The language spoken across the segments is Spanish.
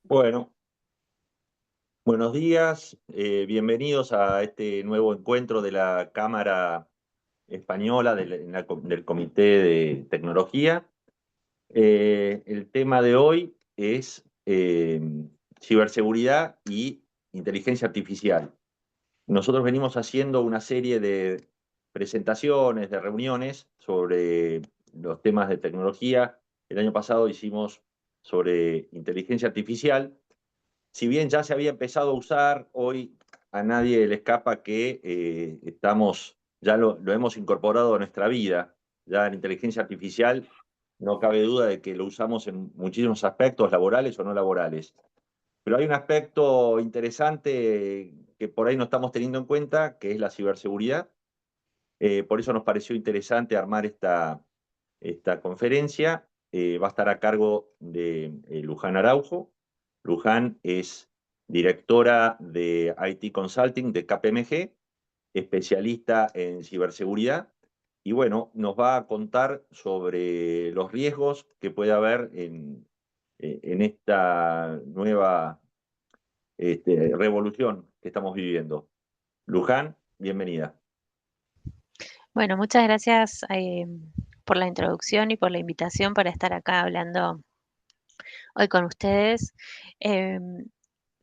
Bueno, buenos días, bienvenidos a este nuevo encuentro de la Cámara Española del Comité de Tecnología. El tema de hoy es ciberseguridad y inteligencia artificial. Nosotros venimos haciendo una serie de presentaciones, de reuniones sobre los temas de tecnología. El año pasado hicimos sobre inteligencia artificial. Si bien ya se había empezado a usar, hoy a nadie le escapa que ya lo hemos incorporado a nuestra vida. Ya la inteligencia artificial no cabe duda de que lo usamos en muchísimos aspectos, laborales o no laborales. Pero hay un aspecto interesante que por ahí no estamos teniendo en cuenta, que es la ciberseguridad. Por eso nos pareció interesante armar esta conferencia. Va a estar a cargo de Luján Araujo. Luján es directora de IT Consulting de KPMG, especialista en ciberseguridad, y bueno, nos va a contar sobre los riesgos que puede haber en esta nueva revolución que estamos viviendo. Luján, bienvenida. Bueno, muchas gracias por la introducción y por la invitación para estar acá hablando hoy con ustedes. Em,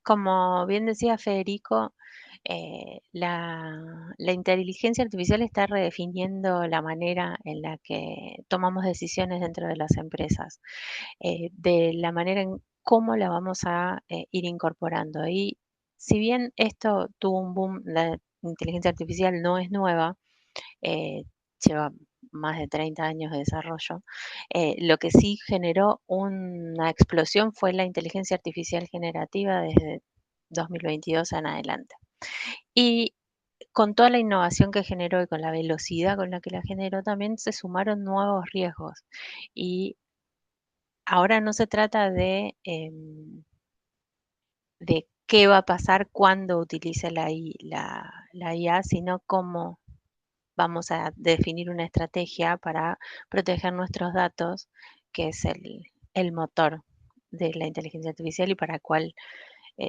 Como bien decía Federico, la inteligencia artificial está redefiniendo la manera en la que tomamos decisiones dentro de las empresas, de la manera en cómo la vamos a ir incorporando. Y si bien esto tuvo un boom, la inteligencia artificial no es nueva, eh, lleva más de 30 años de desarrollo. Lo que sí generó una explosión fue la inteligencia artificial generativa desde 2022 en adelante. Y con toda la innovación que generó y con la velocidad con la que la generó, también se sumaron nuevos riesgos. Y ahora no se trata de qué va a pasar cuando utilice la IA, sino cómo vamos a definir una estrategia para proteger nuestros datos, que es el motor de la inteligencia artificial y para cual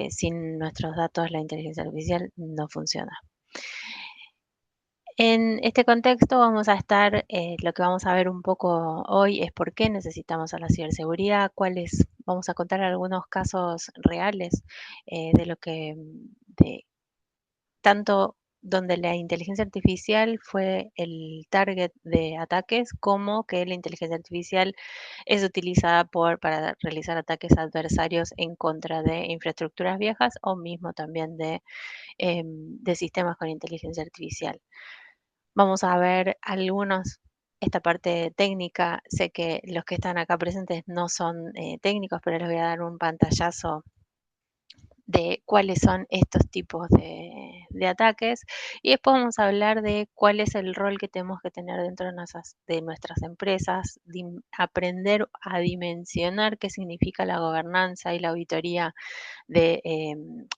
sin nuestros datos la inteligencia artificial no funciona. En este contexto vamos a estar, lo que vamos a ver un poco hoy es por qué necesitamos a la ciberseguridad, vamos a contar algunos casos reales de lo que, de tanto donde la inteligencia artificial fue el target de ataques, como que la inteligencia artificial es utilizada para realizar ataques adversarios en contra de infraestructuras viejas o mismo también de sistemas con inteligencia artificial. Vamos a ver esta parte técnica. Sé que los que están acá presentes no son técnicos, pero les voy a dar un pantallazo de cuáles son estos tipos de ataques, y después vamos a hablar de cuál es el rol que tenemos que tener dentro de nuestras empresas, aprender a dimensionar qué significa la gobernanza y la auditoría de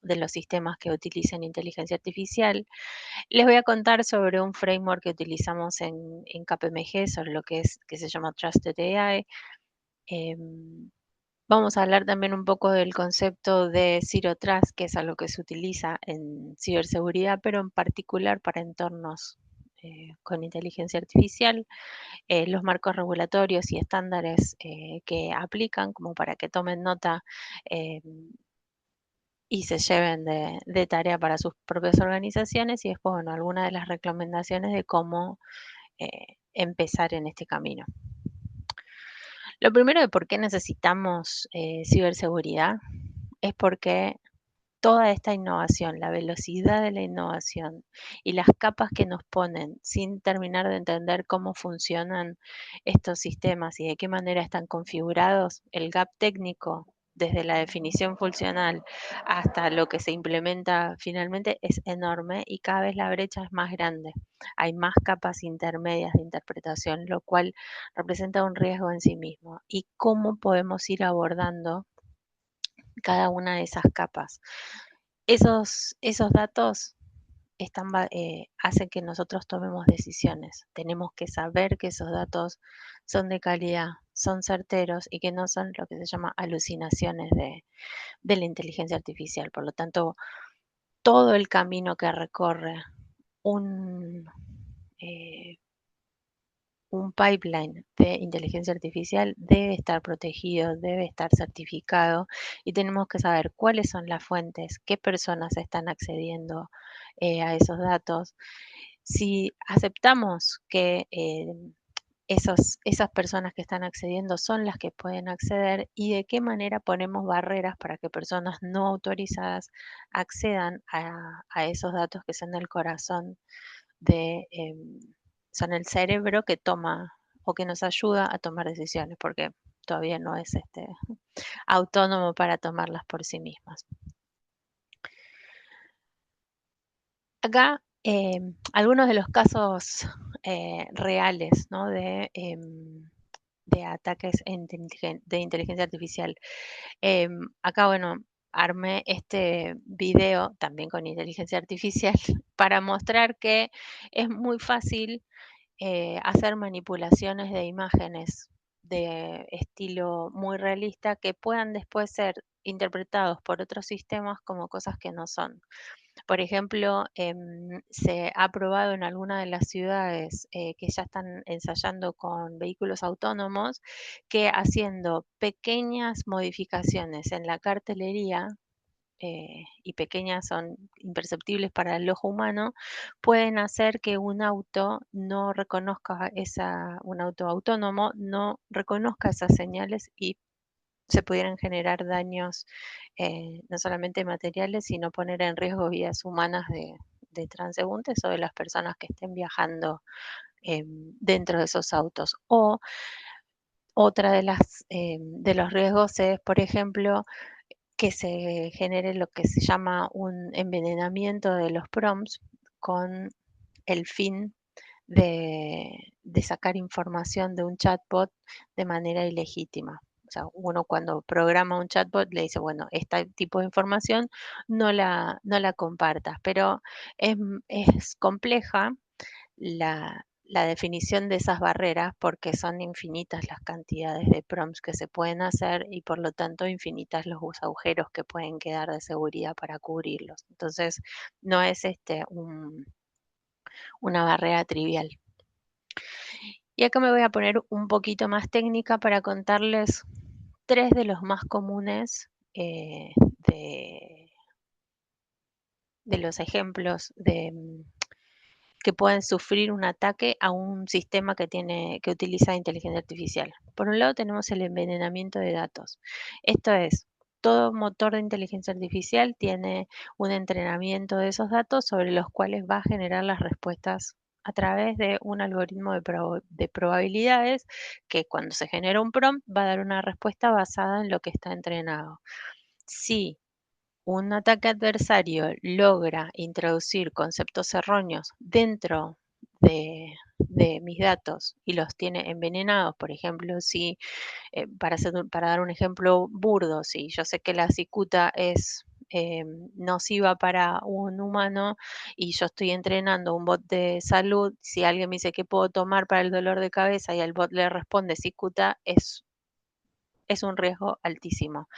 los sistemas que utilicen inteligencia artificial. Les voy a contar sobre un framework que utilizamos en KPMG, sobre lo que se llama Trusted AI. Vamos a hablar también un poco del concepto de Zero Trust, que es algo que se utiliza en ciberseguridad, pero en particular para entornos con inteligencia artificial, los marcos regulatorios y estándares que aplican, como para que tomen nota eh, y se lleven de tarea para sus propias organizaciones, y después, bueno, algunas de las recomendaciones de cómo empezar en este camino. Lo primero de por qué necesitamos ciberseguridad es porque toda esta innovación, la velocidad de la innovación y las capas que nos ponen sin terminar de entender cómo funcionan estos sistemas y de qué manera están configurados, el gap técnico desde la definición funcional hasta lo que se implementa finalmente es enorme, y cada vez la brecha es más grande. Hay más capas intermedias de interpretación, lo cual representa un riesgo en sí mismo. ¿Y cómo podemos ir abordando cada una de esas capas? Esos datos hacen que nosotros tomemos decisiones. Tenemos que saber que esos datos son de calidad. son certeros y que no son lo que se llama alucinaciones de la inteligencia artificial. Por lo tanto, todo el camino que recorre un, eh, un pipeline de inteligencia artificial debe estar protegido, debe estar certificado y tenemos que saber cuáles son las fuentes, qué personas están accediendo a esos datos. Si aceptamos que esas personas que están accediendo son las que pueden acceder y de qué manera ponemos barreras para que personas no autorizadas accedan a esos datos que son el corazón son el cerebro que toma o que nos ayuda a tomar decisiones, porque todavía no es autónomo para tomarlas por sí mismas. Acá, algunos de los casos reales, ¿no? De ataques de inteligencia artificial. Acá, bueno, armé este video también con inteligencia artificial para mostrar que es muy fácil hacer manipulaciones de imágenes de estilo muy realista que puedan después ser interpretados por otros sistemas como cosas que no son. Por ejemplo, se ha probado en algunas de las ciudades que ya están ensayando con vehículos autónomos que haciendo pequeñas modificaciones en la cartelería, y pequeñas son imperceptibles para el ojo humano, pueden hacer que un auto no reconozca un auto autónomo no reconozca esas señales y se pudieran generar daños, no solamente materiales, sino poner en riesgo vidas humanas de transeúntes o de las personas que estén viajando dentro de esos autos. O otra de los riesgos es, por ejemplo, que se genere lo que se llama un envenenamiento de los prompts con el fin de sacar información de un chatbot de manera ilegítima. O sea, uno cuando programa un chatbot le dice, bueno, este tipo de información no la compartas, pero es compleja la definición de esas barreras porque son infinitas las cantidades de prompts que se pueden hacer y por lo tanto infinitas los agujeros que pueden quedar de seguridad para cubrirlos. Entonces, no es una barrera trivial. Y acá me voy a poner un poquito más técnica para contarles tres de los más comunes de, de los ejemplos que pueden sufrir un ataque a un sistema que utiliza inteligencia artificial. Por un lado tenemos el envenenamiento de datos. Esto es, todo motor de inteligencia artificial tiene un entrenamiento de esos datos sobre los cuales va a generar las respuestas a través de un algoritmo de probabilidades que cuando se genera un prompt va a dar una respuesta basada en lo que está entrenado. Si un ataque adversario logra introducir conceptos erróneos dentro de mis datos y los tiene envenenados, por ejemplo, si, para dar un ejemplo burdo, si yo sé que la cicuta es nociva para un humano y yo estoy entrenando un bot de salud, si alguien me dice qué puedo tomar para el dolor de cabeza y el bot le responde cicuta, es un riesgo altísimo.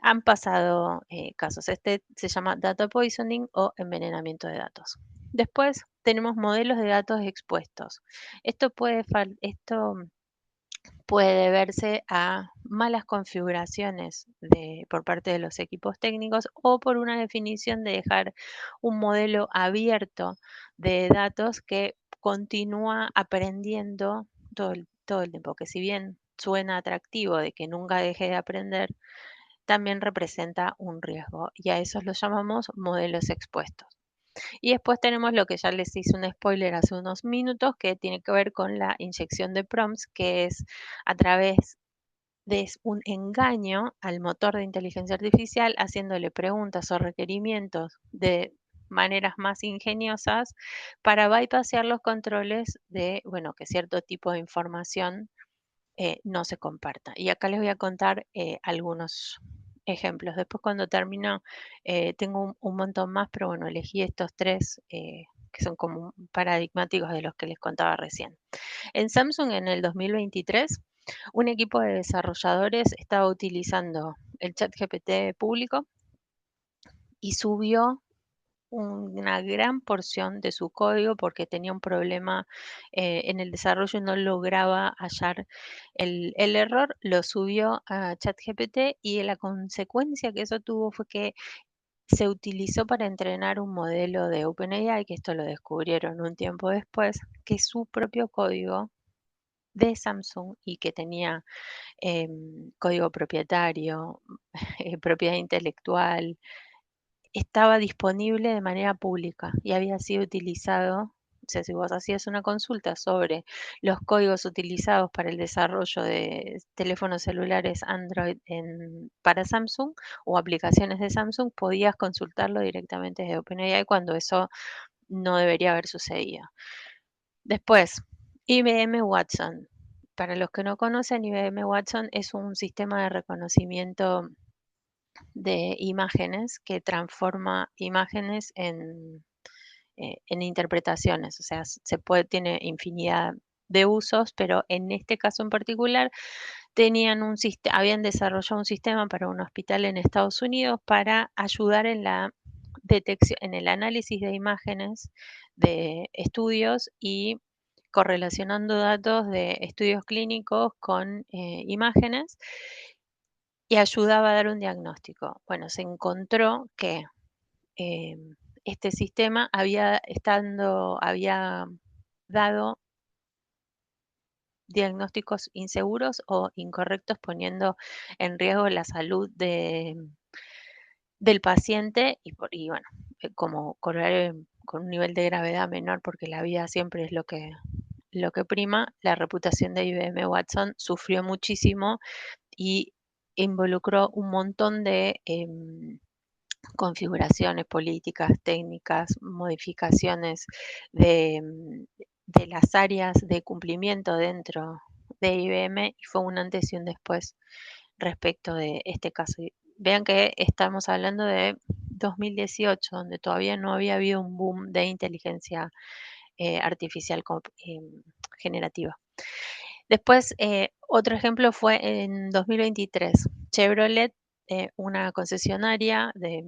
Han pasado casos. Este se llama data poisoning o envenenamiento de datos. Después tenemos modelos de datos expuestos. Esto puede deberse a malas configuraciones por parte de los equipos técnicos o por una definición de dejar un modelo abierto de datos que continúa aprendiendo todo el tiempo, que si bien suena atractivo de que nunca deje de aprender, también representa un riesgo y a esos los llamamos modelos expuestos. Y después tenemos lo que ya les hice un spoiler hace unos minutos, que tiene que ver con la inyección de prompts, que es a través de un engaño al motor de inteligencia artificial, haciéndole preguntas o requerimientos de maneras más ingeniosas para bypassear los controles de, bueno, que cierto tipo de información no se comparta. Y acá les voy a contar algunos ejemplos. Después cuando termino, tengo un montón más, pero bueno, elegí estos tres que son como paradigmáticos de los que les contaba recién. En Samsung en el 2023 Un equipo de desarrolladores estaba utilizando el ChatGPT público y subió una gran porción de su código porque tenía un problema en el desarrollo y no lograba hallar el error, lo subió a ChatGPT y la consecuencia que eso tuvo fue que se utilizó para entrenar un modelo de OpenAI, que esto lo descubrieron un tiempo después, que su propio código de Samsung y que tenía código propietario, propiedad intelectual, estaba disponible de manera pública y había sido utilizado. O sea, si vos hacías una consulta sobre los códigos utilizados para el desarrollo de teléfonos celulares Android para Samsung o aplicaciones de Samsung, podías consultarlo directamente desde OpenAI cuando eso no debería haber sucedido. Después, IBM Watson. Para los que no conocen, IBM Watson es un sistema de reconocimiento de imágenes que transforma imágenes en interpretaciones. O sea, tiene infinidad de usos, pero en este caso en particular habían desarrollado un sistema para un hospital en Estados Unidos para ayudar en la detección, en el análisis de imágenes de estudios y correlacionando datos de estudios clínicos con imágenes y ayudaba a dar un diagnóstico. Bueno, se encontró que este sistema había dado diagnósticos inseguros o incorrectos, poniendo en riesgo la salud del paciente y bueno, como corolario, con un nivel de gravedad menor, porque la vida siempre es lo que prima, la reputación de IBM Watson sufrió muchísimo y involucró un montón de configuraciones políticas, técnicas, modificaciones de las áreas de cumplimiento dentro de IBM y fue un antes y un después respecto de este caso. Y vean que estamos hablando de 2018, donde todavía no había habido un boom de inteligencia artificial generativa. Después, otro ejemplo fue en 2023. Chevrolet, una concesionaria de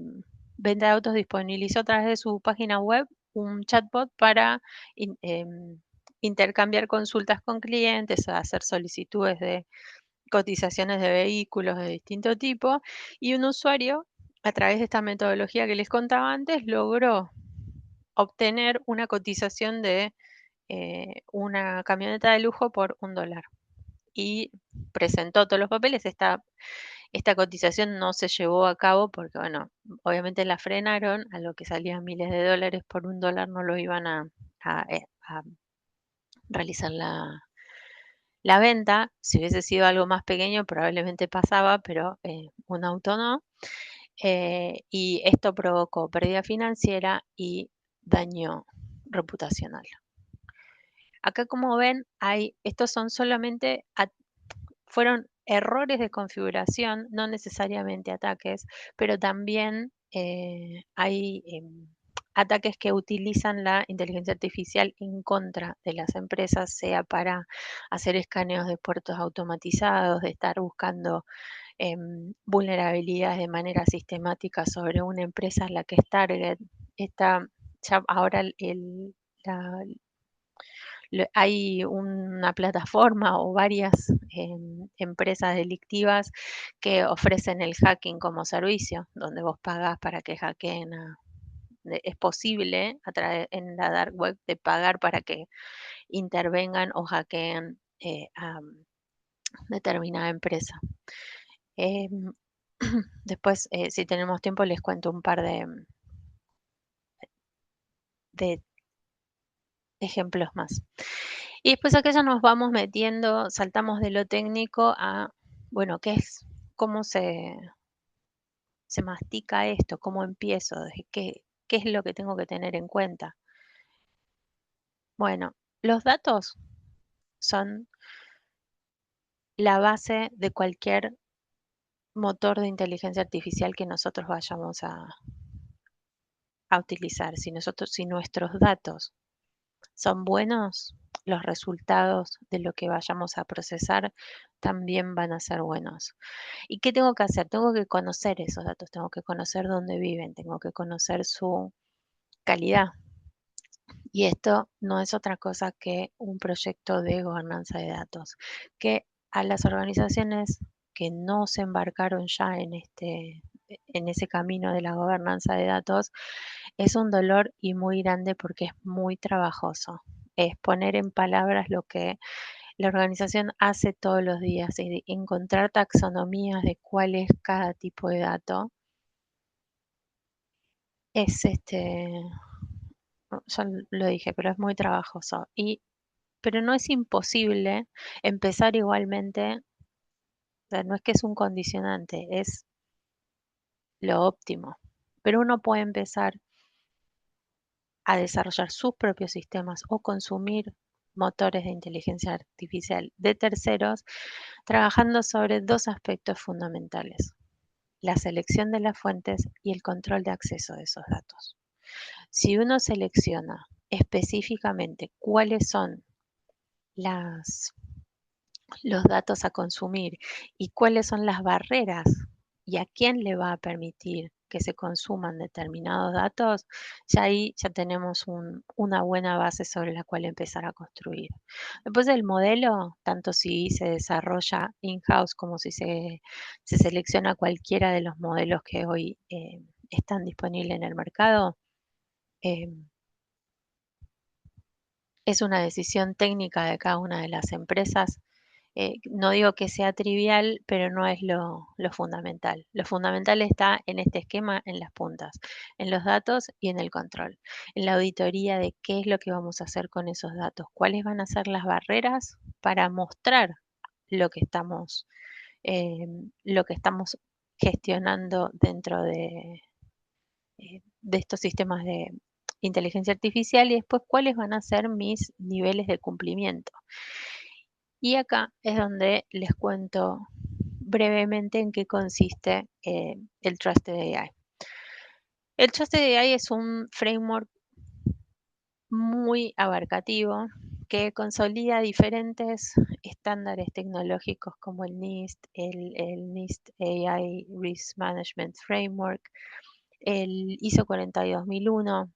venta de autos, disponibilizó a través de su página web un chatbot para intercambiar consultas con clientes, hacer solicitudes de cotizaciones de vehículos de distinto tipo, y un usuario, a través de esta metodología que les contaba antes, logró obtener una cotización de una camioneta de lujo por $1 y presentó todos los papeles. Esta cotización no se llevó a cabo porque, bueno, obviamente la frenaron, a lo que salían miles de dólares por $1 no lo iban a realizar la venta. Si hubiese sido algo más pequeño probablemente pasaba, pero un auto no. Y esto provocó pérdida financiera y daño reputacional. Acá, como ven, estos son solamente fueron errores de configuración, no necesariamente ataques, pero también hay ataques que utilizan la inteligencia artificial en contra de las empresas, sea para hacer escaneos de puertos automatizados, de estar buscando vulnerabilidades de manera sistemática sobre una empresa a la que es target. Ya ahora la, hay una plataforma o varias empresas delictivas que ofrecen el hacking como servicio, donde vos pagás para que hackeen es posible en la dark web de pagar para que intervengan o hackeen a determinada empresa. Em, Después, si tenemos tiempo, les cuento un par de ejemplos más. Y después acá ya nos vamos metiendo, saltamos de lo técnico a, bueno, cómo se mastica esto, cómo empiezo, qué es lo que tengo que tener en cuenta. Bueno, los datos son la base de cualquier motor de inteligencia artificial que nosotros vayamos a utilizar. Si nuestros datos son buenos, los resultados de lo que vayamos a procesar también van a ser buenos. ¿Y qué tengo que hacer? Tengo que conocer esos datos, tengo que conocer dónde viven, tengo que conocer su calidad. Y esto no es otra cosa que un proyecto de gobernanza de datos, que a las organizaciones que no se embarcaron ya en ese camino de la gobernanza de datos, es un dolor y muy grande porque es muy trabajoso. Es poner en palabras lo que la organización hace todos los días y encontrar taxonomías de cuál es cada tipo de dato. Es ya lo dije, pero es muy trabajoso. Pero no es imposible empezar igualmente, o sea, no es que es un condicionante, es lo óptimo. Pero uno puede empezar a desarrollar sus propios sistemas o consumir motores de inteligencia artificial de terceros, trabajando sobre dos aspectos fundamentales: la selección de las fuentes y el control de acceso de esos datos. Si uno selecciona específicamente cuáles son las los datos a consumir y cuáles son las barreras y a quién le va a permitir que se consuman determinados datos, ya ahí ya tenemos una buena base sobre la cual empezar a construir. Después del modelo, tanto si se desarrolla in-house como si se selecciona cualquiera de los modelos que hoy están disponibles en el mercado, eh, es una decisión técnica de cada una de las empresas. No digo que sea trivial, pero no es lo fundamental. Lo fundamental está en este esquema, en las puntas, en los datos y en el control, en la auditoría de qué es lo que vamos a hacer con esos datos, cuáles van a ser las barreras para mostrar lo que estamos, eh, lo que estamos gestionando dentro de estos sistemas de inteligencia artificial, y después cuáles van a ser mis niveles de cumplimiento. Y acá es donde les cuento brevemente en qué consiste el Trusted AI. El Trusted AI es un framework muy abarcativo que consolida diferentes estándares tecnológicos como el NIST, el NIST AI Risk Management Framework, el ISO 42001,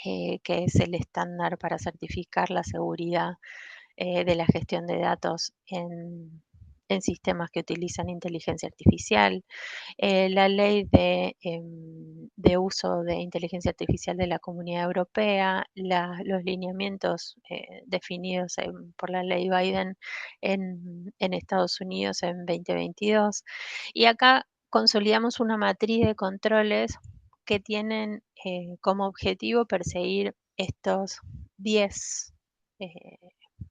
que es el estándar para certificar la seguridad de la gestión de datos en sistemas que utilizan inteligencia artificial, la ley de uso de inteligencia artificial de la Comunidad Europea, los lineamientos definidos por la ley Biden en Estados Unidos en 2022. Y acá consolidamos una matriz de controles que tienen como objetivo perseguir estos 10 eh,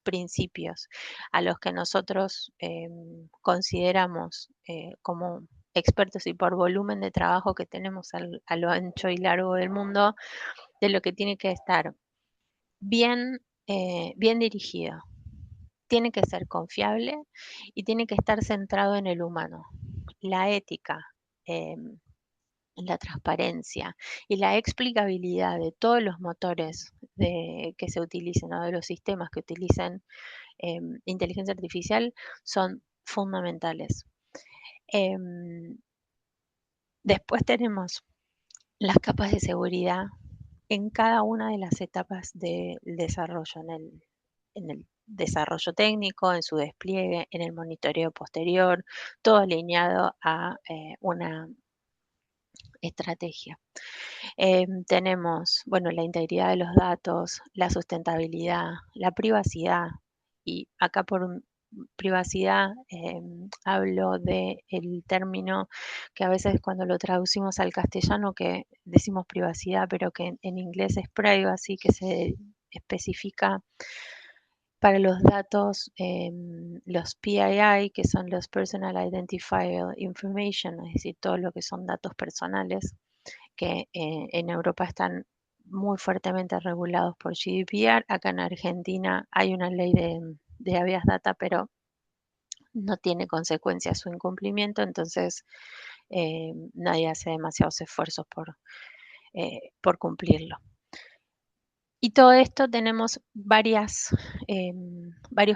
principios a los que nosotros consideramos como expertos y por volumen de trabajo que tenemos a lo ancho y largo del mundo, de lo que tiene que estar bien, bien dirigido. Tiene que ser confiable y tiene que estar centrado en el humano. La ética, em, la transparencia y la explicabilidad de todos los motores que se utilicen o de los sistemas que utilicen inteligencia artificial son fundamentales. Em, Después tenemos las capas de seguridad en cada una de las etapas del desarrollo, en el desarrollo técnico, en su despliegue, en el monitoreo posterior, todo alineado a una estrategia. Tenemos, bueno, la integridad de los datos, la sustentabilidad, la privacidad, y acá por privacidad hablo de el término que a veces cuando lo traducimos al castellano que decimos privacidad, pero que en inglés es privacy, que se especifica para los datos, los PII, que son los Personal Identifiable Information, es decir, todo lo que son datos personales, que en Europa están muy fuertemente regulados por GDPR. Acá en Argentina hay una ley de habeas data, pero no tiene consecuencias su incumplimiento, entonces nadie hace demasiados esfuerzos por cumplirlo. Y todo esto tenemos varios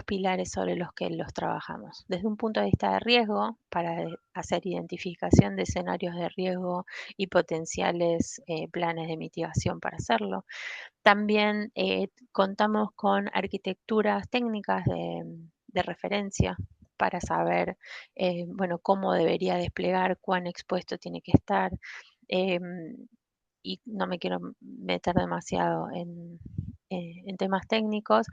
pilares sobre los que los trabajamos. Desde un punto de vista de riesgo, para hacer identificación de escenarios de riesgo y potenciales planes de mitigación para hacerlo. También contamos con arquitecturas técnicas de referencia para saber, bueno, cómo debería desplegar, cuán expuesto tiene que estar. em, y no me quiero meter demasiado en temas técnicos.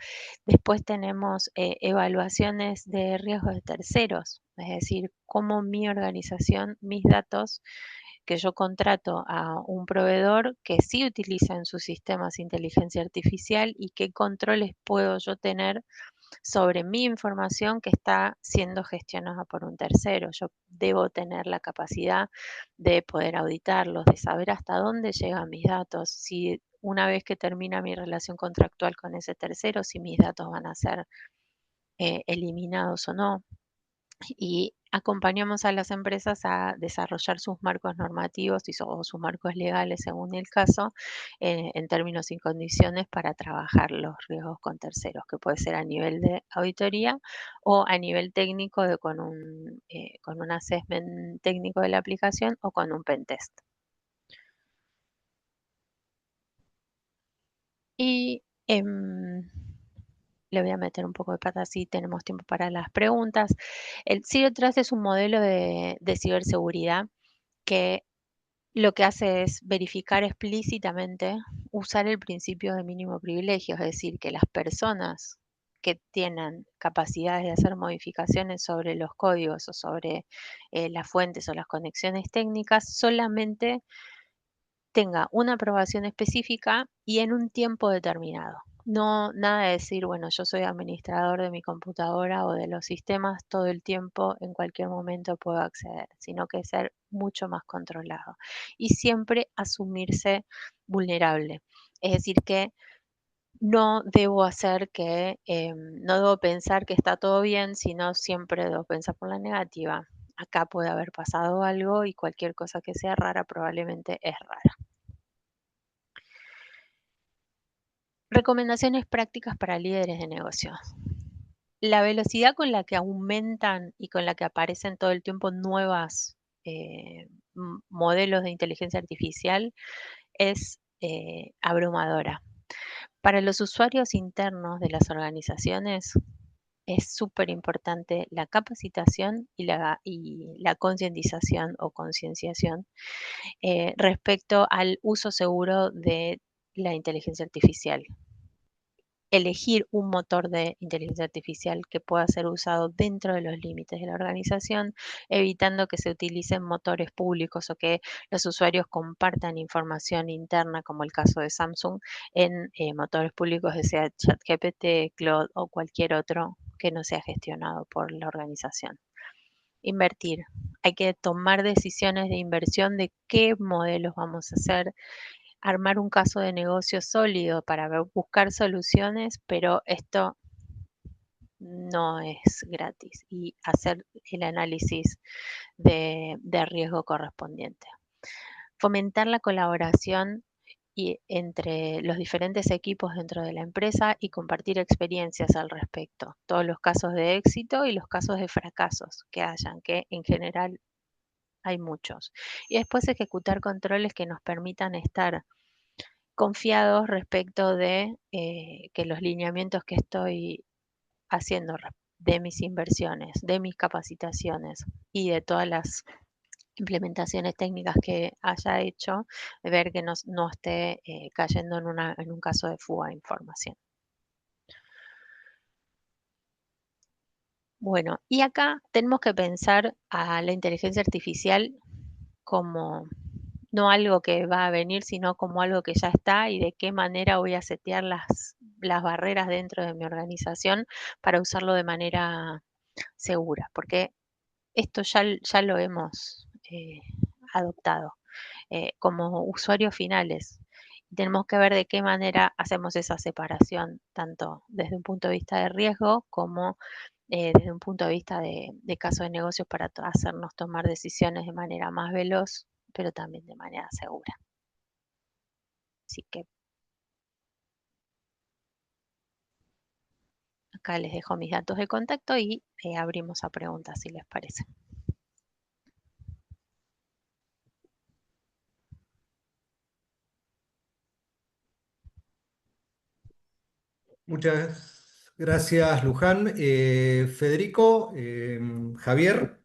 Después tenemos evaluaciones de riesgos de terceros, es decir, cómo mi organización, mis datos que yo contrato a un proveedor que sí utiliza en sus sistemas inteligencia artificial y qué controles puedo yo tener sobre mi información que está siendo gestionada por un tercero. Yo debo tener la capacidad de poder auditarlos, de saber hasta dónde llegan mis datos, si una vez que termina mi relación contractual con ese tercero, si mis datos van a ser eliminados o no, y acompañamos a las empresas a desarrollar sus marcos normativos o sus marcos legales, según el caso, en términos y condiciones para trabajar los riesgos con terceros, que puede ser a nivel de auditoría o a nivel técnico con un assessment técnico de la aplicación o con un pentest. Y le voy a meter un poco de pata si tenemos tiempo para las preguntas. El Zero Trust es un modelo de ciberseguridad que lo que hace es verificar explícitamente, usar el principio de mínimo privilegio, es decir, que las personas que tienen capacidades de hacer modificaciones sobre los códigos o sobre las fuentes o las conexiones técnicas solamente tenga una aprobación específica y en un tiempo determinado. No, nada de decir, bueno, yo soy administrador de mi computadora o de los sistemas todo el tiempo, en cualquier momento puedo acceder, sino que ser mucho más controlado y siempre asumirse vulnerable. Es decir, que no debo hacer que, no debo pensar que está todo bien, sino siempre debo pensar por la negativa. Acá puede haber pasado algo y cualquier cosa que sea rara probablemente es rara. Recomendaciones prácticas para líderes de negocios. La velocidad con la que aumentan y con la que aparecen todo el tiempo nuevas modelos de inteligencia artificial es abrumadora. Para los usuarios internos de las organizaciones es súper importante la capacitación y la concientización o concienciación respecto al uso seguro de la inteligencia artificial. Elegir un motor de inteligencia artificial que pueda ser usado dentro de los límites de la organización, evitando que se utilicen motores públicos o que los usuarios compartan información interna, como el caso de Samsung, en motores públicos, sea ChatGPT, Claude o cualquier otro que no sea gestionado por la organización. Invertir. Hay que tomar decisiones de inversión de qué modelos vamos a hacer, armar un caso de negocio sólido para buscar soluciones, pero esto no es gratis y hacer el análisis de riesgo correspondiente. Fomentar la colaboración entre los diferentes equipos dentro de la empresa y compartir experiencias al respecto, todos los casos de éxito y los casos de fracasos que hayan, que en general hay muchos. Y después ejecutar controles que nos permitan estar confiados respecto de que los lineamientos que estoy haciendo de mis inversiones, de mis capacitaciones y de todas las implementaciones técnicas que haya hecho, ver que no esté cayendo en un caso de fuga de información. Bueno, y acá tenemos que pensar a la inteligencia artificial como no algo que va a venir, sino como algo que ya está y de qué manera voy a setear las barreras dentro de mi organización para usarlo de manera segura, porque esto ya lo hemos adoptado como usuarios finales. Tenemos que ver de qué manera hacemos esa separación, tanto desde un punto de vista de riesgo como desde un punto de vista de caso de negocios para hacernos tomar decisiones de manera más veloz, pero también de manera segura. Así que acá les dejo mis datos de contacto y abrimos a preguntas si les parece. Muchas gracias, Luján. Federico, Javier,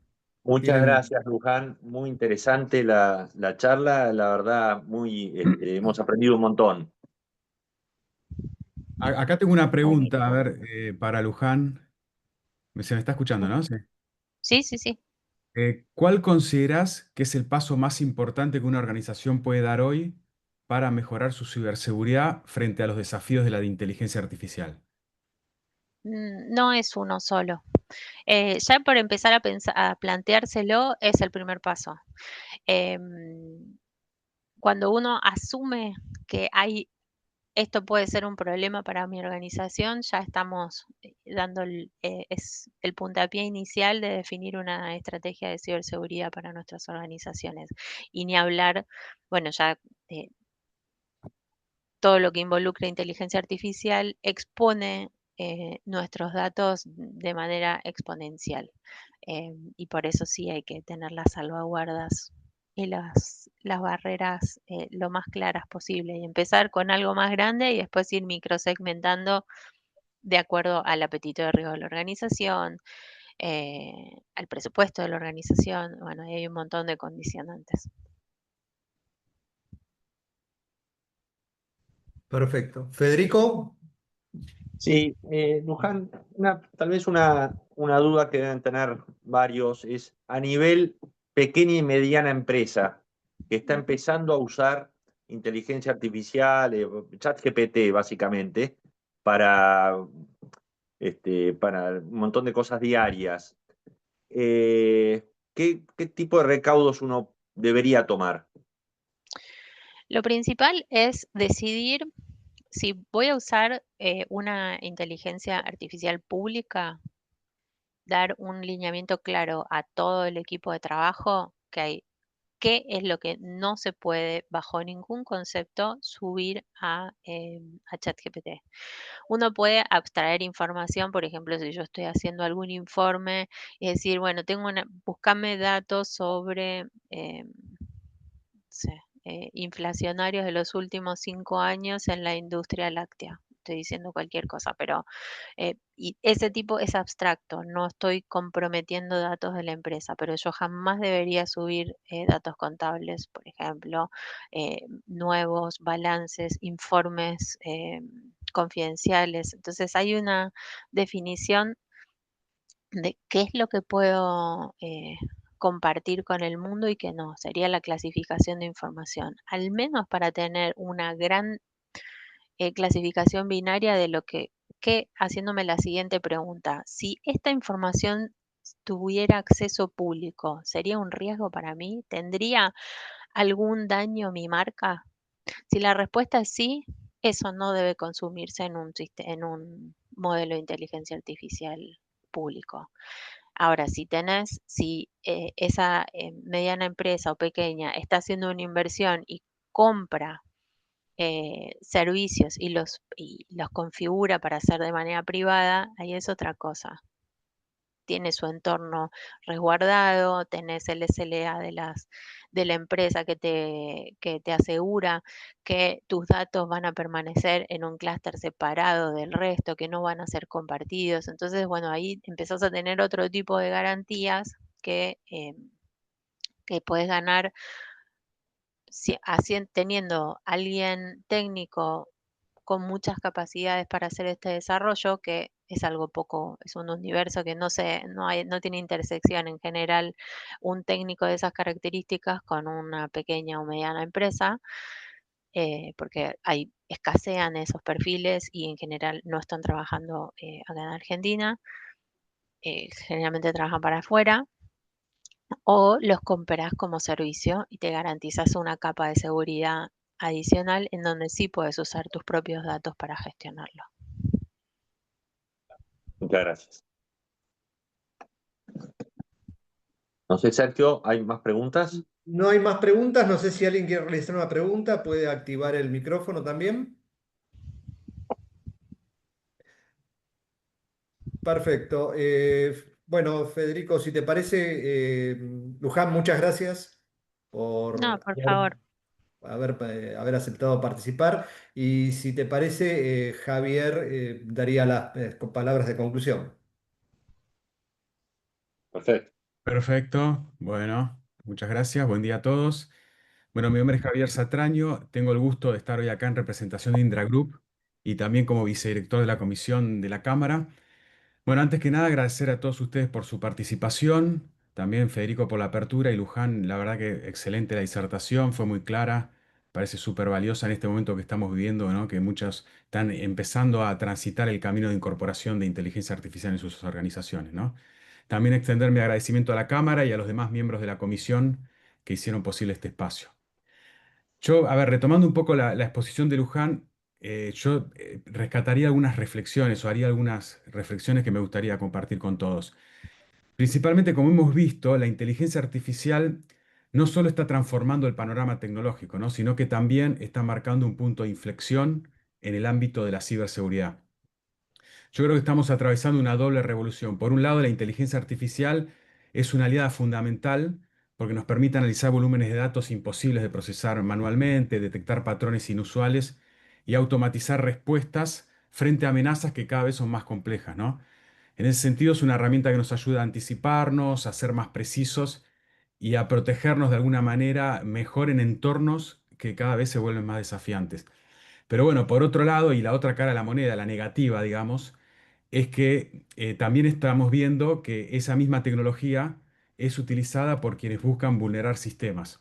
Muchas ¿tienen? gracias, Luján. Muy interesante la charla. La verdad, hemos aprendido un montón. Acá tengo una pregunta, a Buenísimo. ver, para Luján. Se me está escuchando, ¿no? Sí. Sí, sí, sí. ¿Cuál consideras que es el paso más importante que una organización puede dar hoy para mejorar su ciberseguridad frente a los desafíos de la inteligencia artificial? No es uno solo. Ya por empezar a pensar, a planteárselo es el primer paso. Em, Cuando uno asume que esto puede ser un problema para mi organización, ya estamos dando es el puntapié inicial de definir una estrategia de ciberseguridad para nuestras organizaciones. Y ni hablar, bueno, ya eh, todo lo que involucra inteligencia artificial expone nuestros datos de manera exponencial. Y por eso sí hay que tener las salvaguardas y las barreras lo más claras posible y empezar con algo más grande y después ir microsegmentando de acuerdo al apetito de riesgo de la organización, al presupuesto de la organización. Bueno, ahí hay un montón de condicionantes. Perfecto. Federico, Sí, Luján, tal vez una duda que deben tener varios es a nivel pequeña y mediana empresa que está Ujú. empezando a usar inteligencia artificial, ChatGPT básicamente, para, para un montón de cosas diarias. ¿Qué tipo de recaudos uno debería tomar? Lo principal es decidir si voy a usar una inteligencia artificial pública, dar un lineamiento claro a todo el equipo de trabajo que hay, qué es lo que no se puede bajo ningún concepto subir a ChatGPT. Uno puede abstraer información, por ejemplo, si yo estoy haciendo algún informe y decir, bueno, búscame datos sobre sé, inflacionarios de los últimos 5 años en la industria láctea. Estoy diciendo cualquier cosa, pero y ese tipo es abstracto, no estoy comprometiendo datos de la empresa, pero yo jamás debería subir datos contables, por ejemplo, nuevos balances, informes confidenciales. Entonces hay una definición de qué es lo que puedo compartir con el mundo y qué no. Sería la clasificación de información, al menos para tener una gran clasificación binaria de haciéndome la siguiente pregunta. Si esta información tuviera acceso público, ¿sería un riesgo para mí? ¿Tendría algún daño mi marca? Si la respuesta es sí, eso no debe consumirse en un modelo de inteligencia artificial público. Ahora, si esa mediana empresa o pequeña está haciendo una inversión y compra servicios y los configura para hacer de manera privada, ahí es otra cosa. Tiene su entorno resguardado, tenés el SLA de la empresa que te asegura que tus datos van a permanecer en un clúster separado del resto, que no van a ser compartidos. Entonces, bueno, ahí empezás a tener otro tipo de garantías que puedes ganar teniendo alguien técnico con muchas capacidades para hacer este desarrollo, que es algo poco, es un universo que no tiene intersección en general, un técnico de esas características con una pequeña o mediana empresa, porque escasean esos perfiles y en general no están trabajando acá en Argentina, generalmente trabajan para afuera o los compras como servicio y te garantizas una capa de seguridad adicional en donde sí puedes usar tus propios datos para gestionarlo. Muchas gracias. No sé, Sergio, ¿hay más preguntas? no hay más preguntas. No sé si alguien quiere realizar una pregunta. Puede activar el micrófono también. Perfecto. Bueno, Federico, si te parece, Luján, muchas gracias No, por por favor. haber aceptado participar. Y si te parece, Javier daría las palabras de conclusión. Perfecto. Perfecto. Bueno, muchas gracias. Buen día a todos. Bueno, mi nombre es Javier Satraño. Tengo el gusto de estar hoy acá en representación de Indra Group y también como vicedirector de la comisión de la Cámara. Bueno, antes que nada, agradecer a todos ustedes por su participación, también Federico por la apertura y Luján, la verdad que excelente la disertación, fue muy clara, parece súper valiosa en este momento que estamos viviendo, ¿no? Que muchos están empezando a transitar el camino de incorporación de inteligencia artificial en sus organizaciones, ¿no? También extender mi agradecimiento a la Cámara y a los demás miembros de la comisión que hicieron posible este espacio. Yo, a ver, retomando un poco la exposición de Luján, yo rescataría algunas reflexiones o haría algunas reflexiones que me gustaría compartir con todos. Principalmente, como hemos visto, la inteligencia artificial no solo está transformando el panorama tecnológico, ¿no? Sino que también está marcando un punto de inflexión en el ámbito de la ciberseguridad. Yo creo que estamos atravesando una doble revolución. Por un lado, la inteligencia artificial es una aliada fundamental porque nos permite analizar volúmenes de datos imposibles de procesar manualmente, detectar patrones inusuales y automatizar respuestas frente a amenazas que cada vez son más complejas, ¿no? En ese sentido, es una herramienta que nos ayuda a anticiparnos, a ser más precisos y a protegernos de alguna manera mejor en entornos que cada vez se vuelven más desafiantes. Pero bueno, por otro lado, y la otra cara de la moneda, la negativa, digamos, es que también estamos viendo que esa misma tecnología es utilizada por quienes buscan vulnerar sistemas.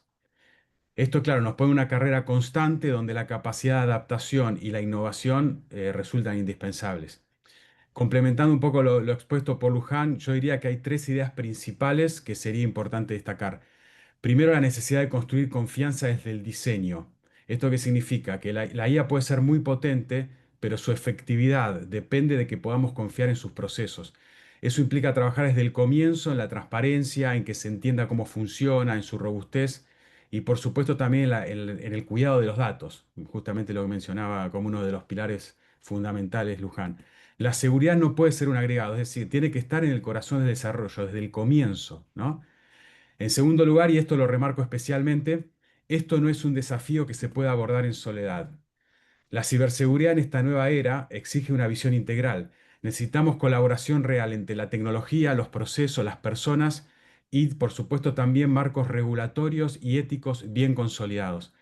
Esto, claro, nos pone una carrera constante donde la capacidad de adaptación y la innovación resultan indispensables. Complementando un poco lo expuesto por Luján, yo diría que hay tres ideas principales que sería importante destacar. Primero, la necesidad de construir confianza desde el diseño. ¿Esto qué significa? Que la IA puede ser muy potente, pero su efectividad depende de que podamos confiar en sus procesos. Eso implica trabajar desde el comienzo en la transparencia, en que se entienda cómo funciona, en su robustez y por supuesto también en el cuidado de los datos, justamente lo que mencionaba como uno de los pilares fundamentales Luján. La seguridad no puede ser un agregado, es decir, tiene que estar en el corazón del desarrollo, desde el comienzo, ¿no? En segundo lugar, y esto lo remarco especialmente, esto no es un desafío que se pueda abordar en soledad. La ciberseguridad en esta nueva era exige una visión integral. Necesitamos colaboración real entre la tecnología, los procesos, las personas y, por supuesto, también marcos regulatorios y éticos bien consolidados.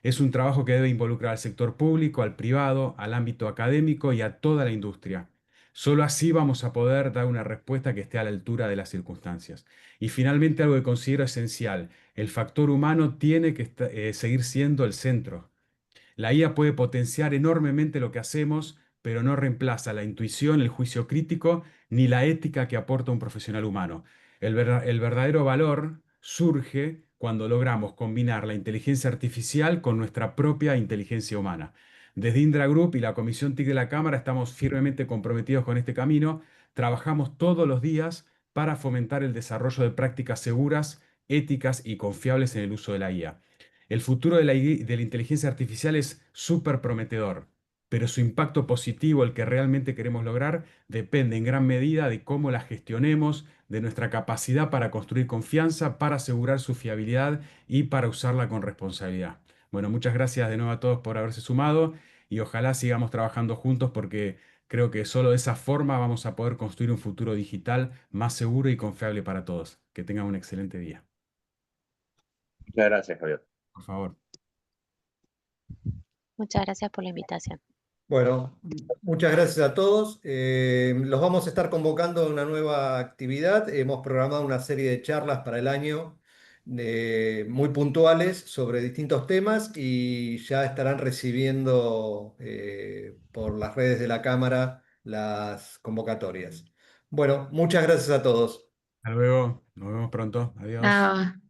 Es un trabajo que debe involucrar al sector público, al privado, al ámbito académico y a toda la industria. Solo así vamos a poder dar una respuesta que esté a la altura de las circunstancias. Y finalmente, algo que considero esencial, el factor humano tiene que seguir siendo el centro. La IA puede potenciar enormemente lo que hacemos, pero no reemplaza la intuición, el juicio crítico, ni la ética que aporta un profesional humano. El verdadero valor surge cuando logramos combinar la inteligencia artificial con nuestra propia inteligencia humana. Desde Indra Group y la Comisión TIC de la Cámara estamos firmemente comprometidos con este camino. Trabajamos todos los días para fomentar el desarrollo de prácticas seguras, éticas y confiables en el uso de la IA. El futuro de la inteligencia artificial es súper prometedor, pero su impacto positivo, el que realmente queremos lograr, depende en gran medida de cómo la gestionemos, de nuestra capacidad para construir confianza, para asegurar su fiabilidad y para usarla con responsabilidad. Bueno, muchas gracias de nuevo a todos por haberse sumado y ojalá sigamos trabajando juntos porque creo que solo de esa forma vamos a poder construir un futuro digital más seguro y confiable para todos. Que tengan un excelente día. Muchas gracias, Javier. Por favor. Muchas gracias por la invitación. Bueno, muchas gracias a todos. Los vamos a estar convocando a una nueva actividad. Hemos programado una serie de charlas para el año muy puntuales sobre distintos temas y ya estarán recibiendo por las redes de la Cámara las convocatorias. Bueno, muchas gracias a todos. Hasta luego. Nos vemos pronto. Adiós. Chao.